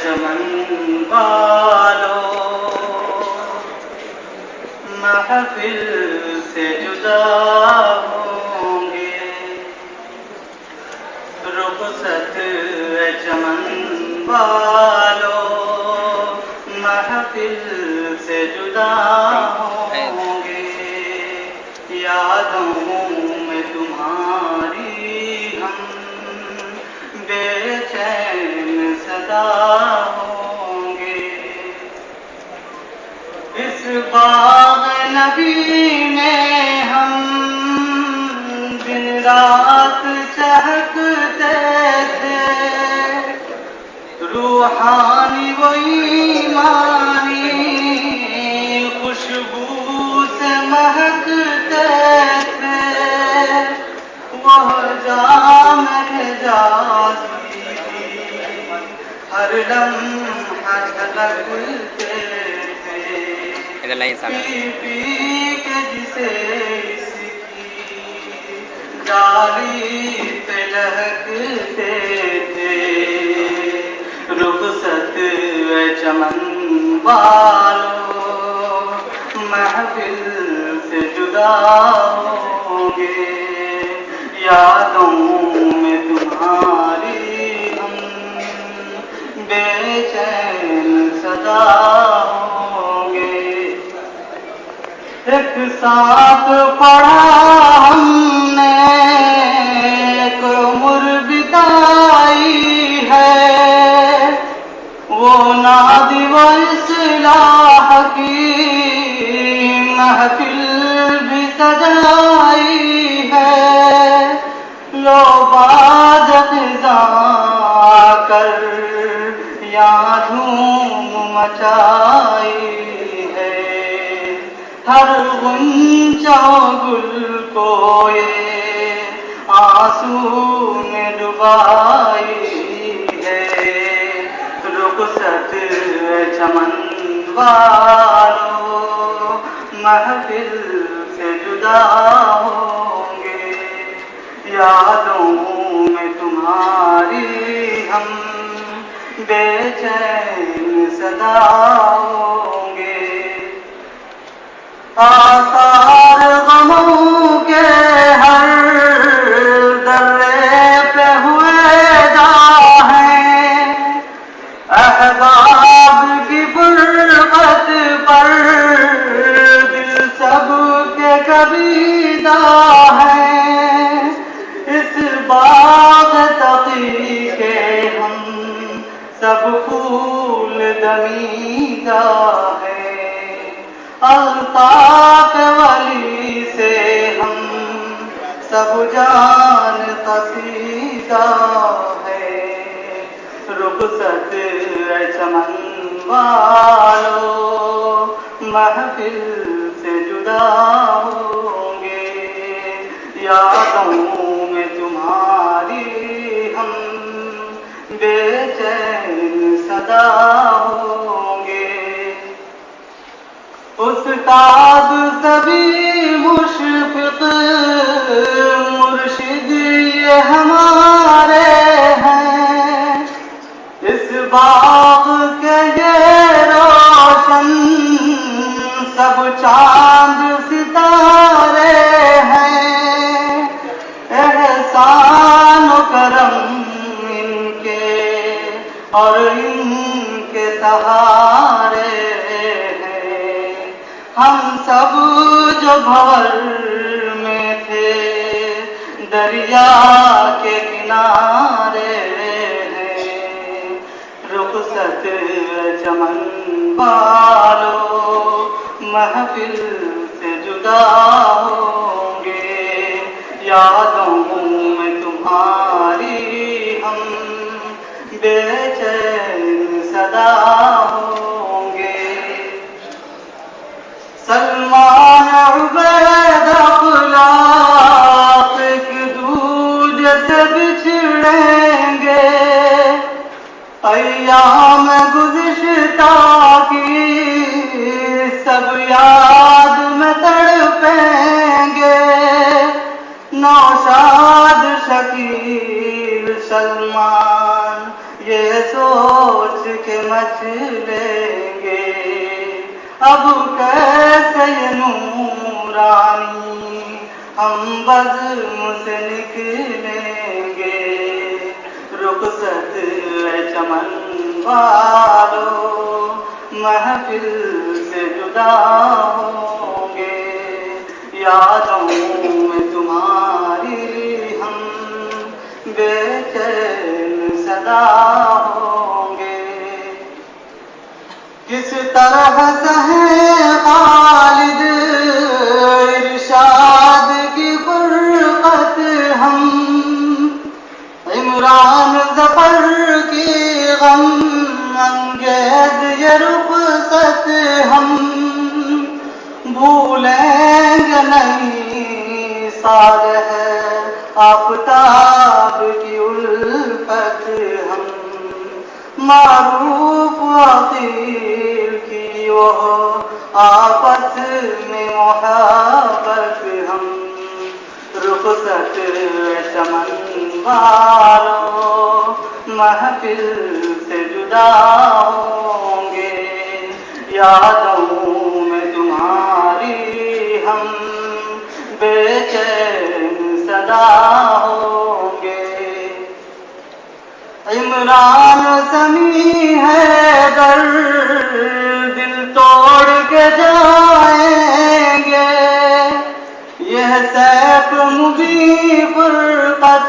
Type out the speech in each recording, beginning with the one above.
चमन वालों, महफिल से जुदा होंगे। रुखसत चमन वालों, महफिल से जुदा होंगे। यादों में तुम्हारी हम बेचैन सदा होंगे। इस बाग नबी में हम दिन रात चहकते थे। रूहानी वो ईमानी खुशबू से महकते थे। वह जाम जाती हर लम्हा झलकते थे। पी पी के जिसे इसकी डाली पे लहकते थे। रुखसत चमन वालों, महफिल से जुदा होंगे। यादों में तुम्हारी हम बेचैन सदा होंगे। एक साथ पढ़ा हमने, एक उम्र बिताई है। वो नादी व इस्लाह की महफिल भी सजाई है। लो बाद ख़िज़ा कर यहाँ धूम मचाई है। हर गुंजा गुल को ये आंसू में डुबाई है। रुखसत चमन वालों, महफिल से जुदा होंगे। यादों में तुम्हारी हम बेचैन सदा होंगे। आसार गमों के हर दर्रे पे हुए हैं। अहबाब की फुरक़त पर दिल सब के कबीदा है। इस बाग तक़ी के हम सब फूल दमीदा है। अल्ताफ वली से हम सब जान कसीदा है। रुखसत चमन वालों, महफिल से जुदा होंगे। यादों में तुम्हारी हम बेचैन सदा होंगे। उस्ताद सभी मुशफ़िक़ मुर्शिद ये हमारे हैं। इस बाग के ये रोशन सब चांद सितारे हैं। एहसान करम इनके और इनके सहारे हैं। हम सब जो भंवर में थे दरिया के किनारे हैं। रुखसत चमन वालों, महफिल से जुदा होंगे। यादों में तुम्हारी हम बेचैन सदा होंगे। सलमान उबैद अख़लाक़ एक दूजे से बिछड़ेंगे। अय्याम गुज़िश्ता की सब याद में तड़पेंगे। नौशाद शकील सलमान ये सोच के मचलेंगे अब कैसे ये नूरानी हम बज़्म से निकलेंगे। रुखसत है चमन वालों महफिल से जुदा होंगे। यादों में तुम्हारी हम बेचैन सदा होंगे। किस तरह सहे खालिद इरशाद की फुरकत हम, इमरान ज़फ़र की गम अंगेज़ ये रुख़सत हम। भूलेंगे नहीं सालह आफ़ताब की उल्फत हम। मारूफ अक़ील की वो आफत में मोहब्बत हम। रुख़सत चमन वालों महफिल से जुदा होंगे। यादों में तुम्हारी हम बेचैन सदा होंगे। इमरान समी है दर दिल तोड़ के जाएंगे। यह सैफ मुबी फुरक़त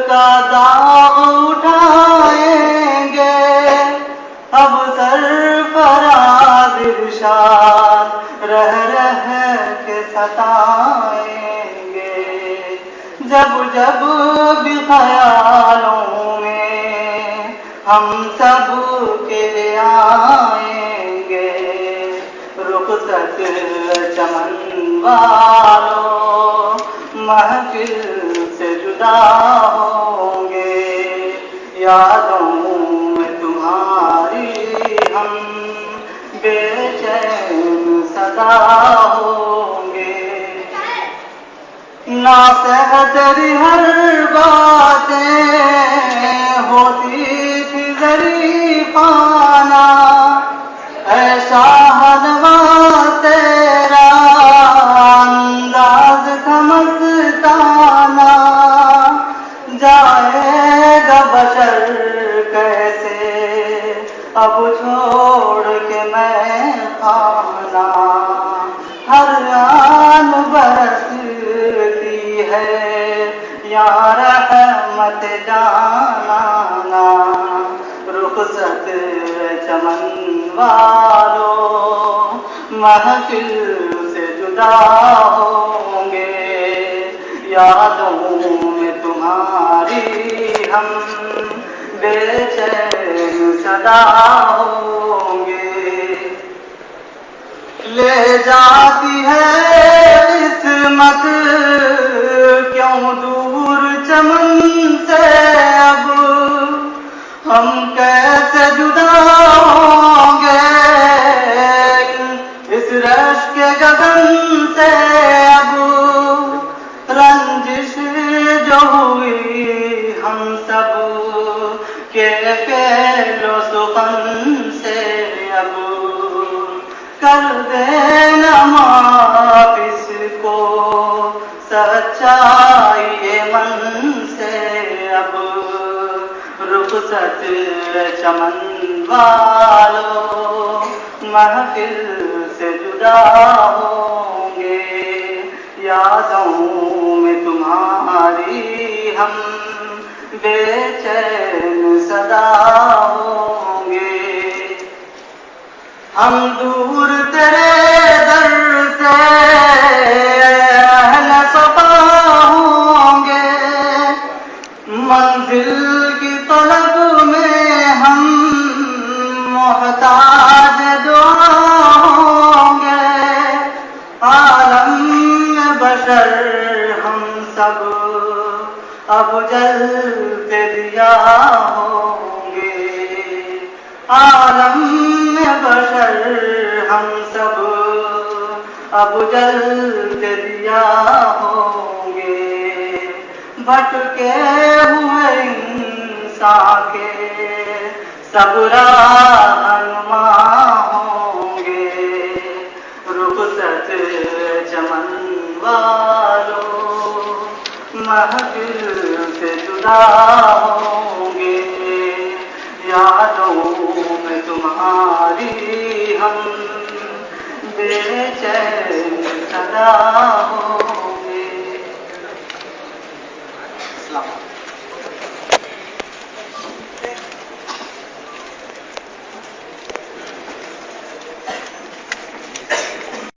का दाग उठाएंगे। अब सरफराज इरशाद रह रह के सताएंगे। जब जब भी ख्यालों में हम सब के आएंगे। रुख़सत चमन वालों महफिल से जुदा होंगे। यादों में तुम्हारी हम बेचैन सदा होंगे। ना सहतरी हर बातें होती थी ज़रीफ़ाना। ऐसा हलवा तेरा अंदाज़ था मस्ताना। जाएगा बशर कैसे अब छोड़ के मैं खाना। हर आन बरसती है या रहमत जाना। रुख़सत चमन वालों महफिल से जुदा होंगे। यादों में तुम्हारी हम बेचैन सदा होंगे। ले जाती है किस्मत क्यों दूर चमन से अब। हम कैसे जुदा होंगे इस रश्क के गगन से अब। रंजिश जो हुई हम सब के फेलो सुखन से अब। कर देना माफ इसको सच्चाई ये मन से अब। रुख़सत चमन वालों महफिल से जुदा होंगे। यादों में तुम्हारी हम बेचैन सदा होंगे। हम दूर तेरे दर से अहल सफ़ा होंगे। मंजिल की तलब में हम मोहताज दुआ होंगे। आलम में बशर हम सब अब जलते दिया होंगे। आलम में बशर हम सब अब जलते दिया होंगे। भटके हुए के सब रहनुमा होंगे। रुखसत चमन वालों महफिल से जुदा होंगे। यादों में तुम्हारी हम बेचैन सदा होंगे।